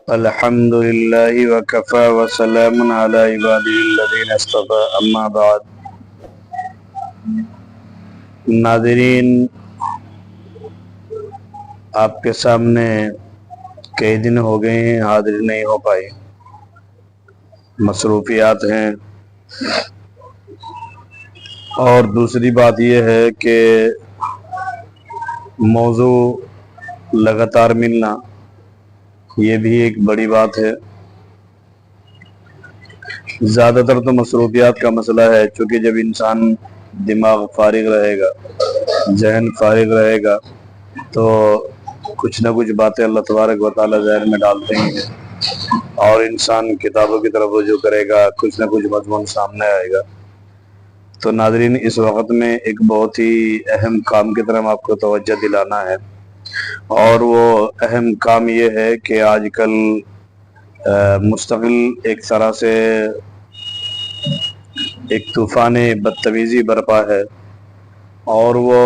الحمد للہ وکفى وسلام علی عباده الذین اصطفى اما بعد۔ ناظرین، آپ کے سامنے کئی دن ہو گئے ہیں حاضر نہیں ہو پائے، مصروفیات ہیں، اور دوسری بات یہ ہے کہ موضوع لگاتار ملنا یہ بھی ایک بڑی بات ہے۔ زیادہ تر تو مصروفیات کا مسئلہ ہے، چونکہ جب انسان دماغ فارغ رہے گا، ذہن فارغ رہے گا، تو کچھ نہ کچھ باتیں اللہ تبارک و تعالی ذہن میں ڈالتے ہی ہیں، اور انسان کتابوں کی طرف رجوع کرے گا، کچھ نہ کچھ مضمون سامنے آئے گا۔ تو ناظرین، اس وقت میں ایک بہت ہی اہم کام کی طرف آپ کو توجہ دلانا ہے، اور وہ اہم کام یہ ہے کہ آج کل مستقل ایک طرح سے ایک طوفان بدتمیزی برپا ہے، اور وہ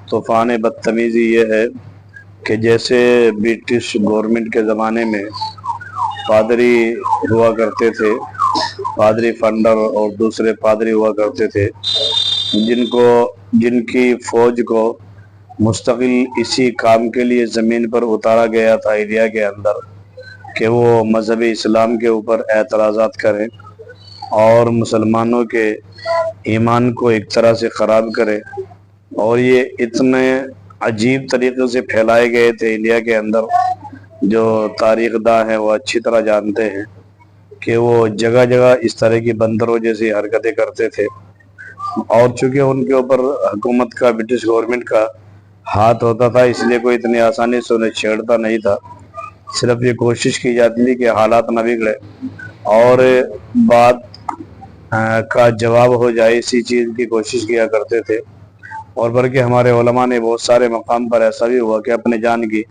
طوفان بدتمیزی یہ ہے کہ جیسے برٹش گورنمنٹ کے زمانے میں پادری ہوا کرتے تھے، پادری فنڈر اور دوسرے پادری ہوا کرتے تھے، جن کی فوج کو مستقل اسی کام کے لیے زمین پر اتارا گیا تھا انڈیا کے اندر، کہ وہ مذہب اسلام کے اوپر اعتراضات کریں اور مسلمانوں کے ایمان کو ایک طرح سے خراب کرے۔ اور یہ اتنے عجیب طریقے سے پھیلائے گئے تھے انڈیا کے اندر، جو تاریخ داں ہیں وہ اچھی طرح جانتے ہیں کہ وہ جگہ جگہ اس طرح کی بندروں جیسی حرکتیں کرتے تھے، اور چونکہ ان کے اوپر حکومت کا، برٹش گورنمنٹ کا ہاتھ ہوتا تھا، اس لیے کوئی اتنی آسانی سے انہیں چھیڑتا نہیں تھا، صرف یہ کوشش کی جاتی تھی کہ حالات نہ بگڑے اور بات کا جواب ہو جائے، اسی چیز کی کوشش کیا کرتے تھے۔ اور بلکہ ہمارے علماء نے بہت سارے مقام پر ایسا بھی ہوا کہ اپنے جان کی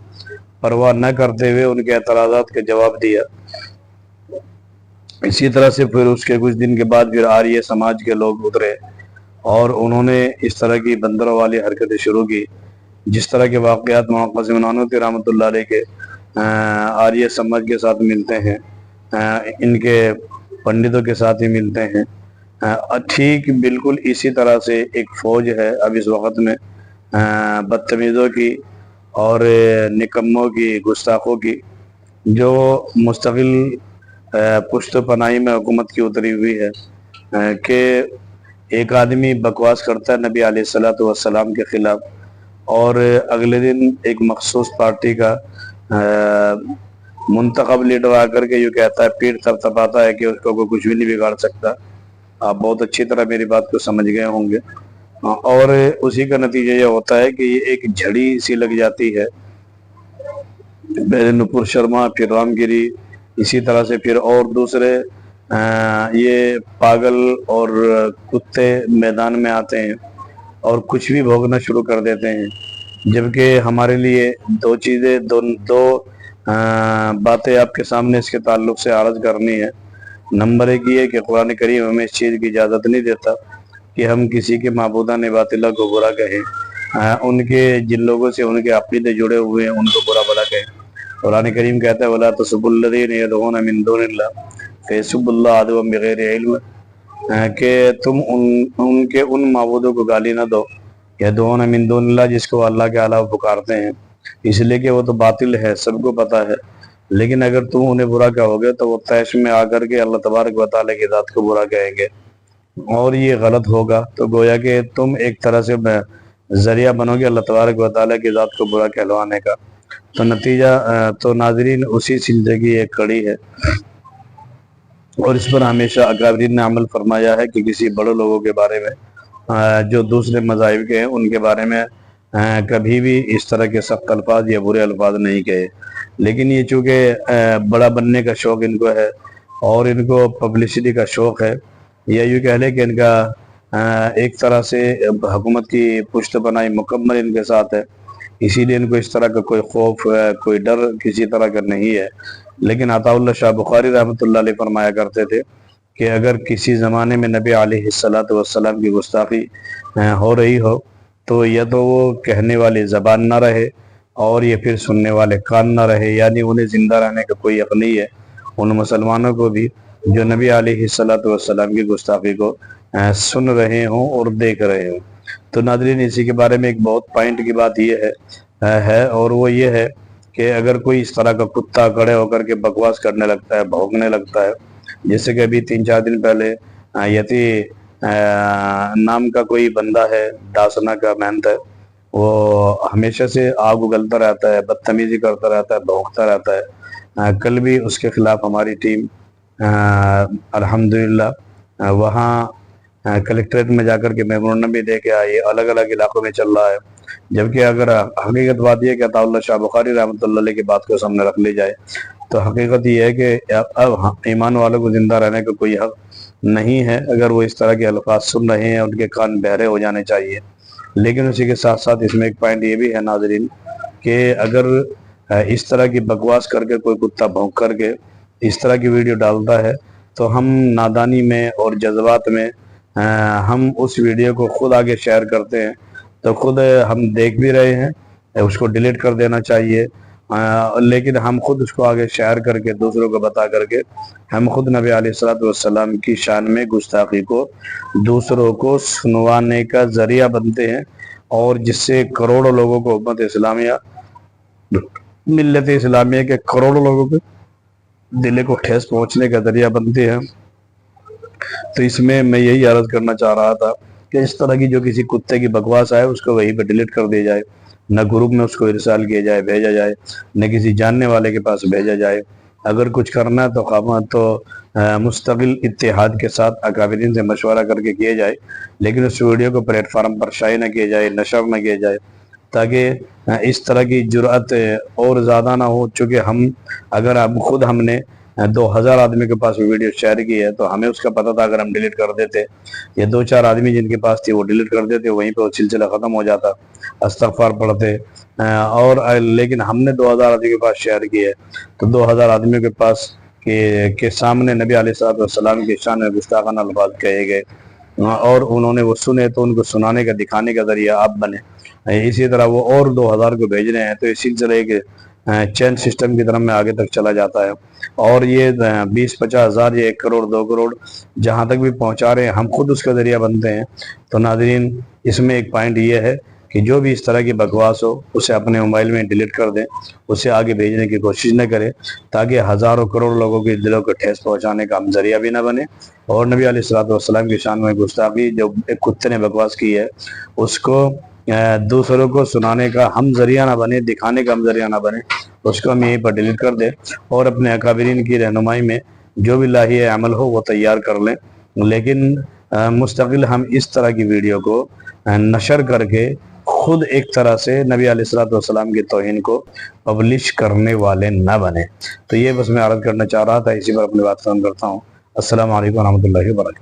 پرواہ نہ کرتے ہوئے ان کے اعتراضات کا جواب دیا۔ اسی طرح سے پھر اس کے کچھ دن کے بعد پھر آریہ سماج کے لوگ اترے اور انہوں نے اس طرح کی بندروں والی حرکتیں شروع کی، جس طرح کے واقعات مولانا قاسم نانوتوی رحمۃ اللہ علیہ کے آریہ سماج کے ساتھ ملتے ہیں، ان کے پنڈتوں کے ساتھ ہی ملتے ہیں۔ ٹھیک بالکل اسی طرح سے ایک فوج ہے اب اس وقت میں بدتمیزوں کی اور نکموں کی، گستاخوں کی، جو مستقل پشت پناہی میں حکومت کی اتری ہوئی ہے، کہ ایک آدمی بکواس کرتا ہے نبی علیہ الصلوۃ والسلام کے خلاف، اور اگلے دن ایک مخصوص پارٹی کا منتخب لیڈر آ کر کے یہ کہتا ہے، پیٹ تھپتھپاتا ہے کہ اس کو کچھ بھی نہیں بگاڑ سکتا۔ آپ بہت اچھی طرح میری بات کو سمجھ گئے ہوں گے، اور اسی کا نتیجہ یہ ہوتا ہے کہ یہ ایک جھڑی سی لگ جاتی ہے، پہلے نپور شرما، پھر رام گیری، اسی طرح سے پھر اور دوسرے یہ پاگل اور کتے میدان میں آتے ہیں اور کچھ بھی بھوگنا شروع کر دیتے ہیں۔ جبکہ ہمارے لیے دو باتیں آپ کے سامنے اس کے تعلق سے عرض کرنی ہے۔ نمبر ایک یہ کہ قرآن کریم ہمیں اس چیز کی اجازت نہیں دیتا کہ ہم کسی کے معبودان باطلہ کو برا کہیں، ان کے جن لوگوں سے ان کے عقیدے جڑے ہوئے ہیں ان کو برا بھلا کہیں۔ قرآن کریم کہتا ہے وَلَا تَسُبُّوا الَّذِينَ يَدْعُونَ مِن دُونِ اللَّهِ فَيَسُبُّوا اللَّهَ عَدْوًا بِغَيْرِ عِلْمٍ، کہ تم ان کے ان معبودوں کو گالی نہ دو، یدعون من دون اللہ، جس کو اللہ کے علاوہ پکارتے ہیں، اس لیے کہ وہ تو باطل ہے، سب کو پتہ ہے، لیکن اگر تم انہیں برا کہو گے تو وہ طیش میں آ کر کے اللہ تبارک و تعالیٰ کی ذات کو برا کہیں گے، اور یہ غلط ہوگا، تو گویا کہ تم ایک طرح سے ذریعہ بنو گے اللہ تبارک و تعالیٰ کی ذات کو برا کہلوانے کا۔ تو نتیجہ تو ناظرین اسی سلسلے کی ایک کڑی ہے، اور اس پر ہمیشہ اکابرین نے عمل فرمایا ہے کہ کسی بڑے لوگوں کے بارے میں جو دوسرے مذاہب کے ہیں ان کے بارے میں کبھی بھی اس طرح کے سخت الفاظ یا برے الفاظ نہیں کہے۔ لیکن یہ چونکہ بڑا بننے کا شوق ان کو ہے اور ان کو پبلسٹی کا شوق ہے، یا یوں کہہ لیں کہ ان کا ایک طرح سے حکومت کی پشت پناہی مکمل ان کے ساتھ ہے، اسی لیے ان کو اس طرح کا کوئی خوف، کوئی ڈر کسی طرح کا نہیں ہے۔ لیکن عطا اللہ شاہ بخاری رحمۃ اللہ علیہ فرمایا کرتے تھے کہ اگر کسی زمانے میں نبی علیہ الصلوۃ والسلام کی گستاخی ہو رہی ہو تو یا تو وہ کہنے والی زبان نہ رہے، اور یہ پھر سننے والے کان نہ رہے، یعنی انہیں زندہ رہنے کا کوئی حق نہیں ہے ان مسلمانوں کو بھی جو نبی علیہ السلام کی گستاخی کو سن رہے ہوں اور دیکھ رہے ہوں۔ تو ناظرین، اسی کے بارے میں ایک بہت پوائنٹ کی بات یہ ہے اور وہ یہ ہے کہ اگر کوئی اس طرح کا کتا کھڑے ہو کر کے بکواس کرنے لگتا ہے، بھونکنے لگتا ہے، جیسے کہ ابھی 3-4 دن پہلے یتی نام کا کوئی بندہ ہے، ڈاسنا کا محنت ہے، وہ ہمیشہ سے آگ اگلتا رہتا ہے، بدتمیزی کرتا رہتا ہے، بھونکتا رہتا ہے۔ کل بھی اس کے خلاف ہماری ٹیم الحمدللہ وہاں کلیکٹریٹ میں جا کر کے میمورنڈم بھی دے کے آئی، الگ الگ علاقوں میں چل رہا ہے۔ جبکہ اگر حقیقت بات یہ ہے کہ عطا اللہ شاہ بخاری رحمۃ اللہ علیہ کی بات کو سامنے رکھ لی جائے تو حقیقت یہ ہے کہ اب ایمان والوں کو زندہ رہنے کا کوئی حق نہیں ہے۔ اگر وہ اس طرح کے الفاظ سن رہے ہیں ان کے کان بہرے ہو جانے چاہیے۔ لیکن اسی کے ساتھ ساتھ اس میں ایک پوائنٹ یہ بھی ہے ناظرین کہ اگر اس طرح کی بکواس کر کے کوئی کتا بھونک کر کے اس طرح کی ویڈیو ڈالتا ہے تو ہم نادانی میں اور جذبات میں ہم اس ویڈیو کو خود آگے شیئر کرتے ہیں، تو خود ہم دیکھ بھی رہے ہیں، اس کو ڈیلیٹ کر دینا چاہیے، لیکن ہم خود اس کو آگے شیئر کر کے دوسروں کو بتا کر کے ہم خود نبی علیہ السلام کی شان میں گستاخی کو دوسروں کو سنوانے کا ذریعہ بنتے ہیں، اور جس سے کروڑوں لوگوں کو امت اسلامیہ ملت اسلامیہ کے کروڑوں لوگوں کے دل کو ٹھیس پہنچنے کا ذریعہ بنتے ہیں۔ تو اس میں یہی عرض کرنا چاہ رہا تھا کہ اس طرح کی جو کسی کتے کی بکواس آئے اس کو وہیں پہ ڈیلیٹ کر دیا جائے، نہ گروپ میں اس کو ارسال کیا جائے، بھیجا جائے، نہ کسی جاننے والے کے پاس بھیجا جائے۔ اگر کچھ کرنا ہے تو مستقل اتحاد کے ساتھ اکابرین سے مشورہ کر کے کیا جائے، لیکن اس ویڈیو کو پلیٹ فارم پر شائع نہ کیا جائے، نشر نہ کیا جائے، تاکہ اس طرح کی جرأت اور زیادہ نہ ہو۔ چونکہ اگر ہم نے 2000 آدمی کے پاس ویڈیو شیئر کی ہے تو ہمیں اس کا پتہ تھا، اگر ہم ڈیلیٹ کر دیتے یا 2-4 آدمی جن کے پاس تھی وہ ڈیلیٹ کر دیتے، وہیں پہ وہ سلسلہ ختم ہو جاتا، استغفار پڑھتے، اور لیکن ہم نے 2000 آدمی کے پاس شیئر کی ہے تو 2000 آدمیوں کے پاس کے سامنے نبی علیہ السلام کی شان میں گستاخانہ الفاظ کہے گئے اور انہوں نے وہ سنے تو ان کو سنانے کا، دکھانے کا ذریعہ آپ بنے۔ اسی طرح وہ اور 2000 کو بھیج رہے ہیں تو اس سلسلے ایک چین سسٹم کی طرف میں آگے تک چلا جاتا ہے، اور یہ 20-50 ہزار یا 1 کروڑ 2 کروڑ جہاں تک بھی پہنچا رہے ہیں ہم خود اس کا ذریعہ بنتے ہیں۔ تو ناظرین، اس میں ایک پوائنٹ یہ ہے کہ جو بھی اس طرح کی بکواس ہو اسے اپنے موبائل میں ڈیلیٹ کر دیں، اسے آگے بھیجنے کی کوشش نہ کریں، تاکہ ہزاروں کروڑ لوگوں کے دلوں کو ٹھیس پہنچانے کا ہم ذریعہ بھی نہ بنے، اور نبی علیہ السلام کی شان میں گستاخی جو ایک کتے نے بکواس کی ہے اس کو دوسروں کو سنانے کا ہم ذریعہ نہ بنے، دکھانے کا ہم ذریعہ نہ بنے، اس کو ہم یہیں پر ڈیلیٹ کر دیں اور اپنے اکابرین کی رہنمائی میں جو بھی لائحہ عمل ہو وہ تیار کر لیں۔ لیکن مستقل ہم اس طرح کی ویڈیو کو نشر کر کے خود ایک طرح سے نبی علیہ السلام کی توہین کو پبلش کرنے والے نہ بنے۔ تو یہ بس میں عرض کرنا چاہ رہا تھا، اسی پر اپنی بات ختم کرتا ہوں۔ السلام علیکم ورحمۃ اللہ وبرکاتہ۔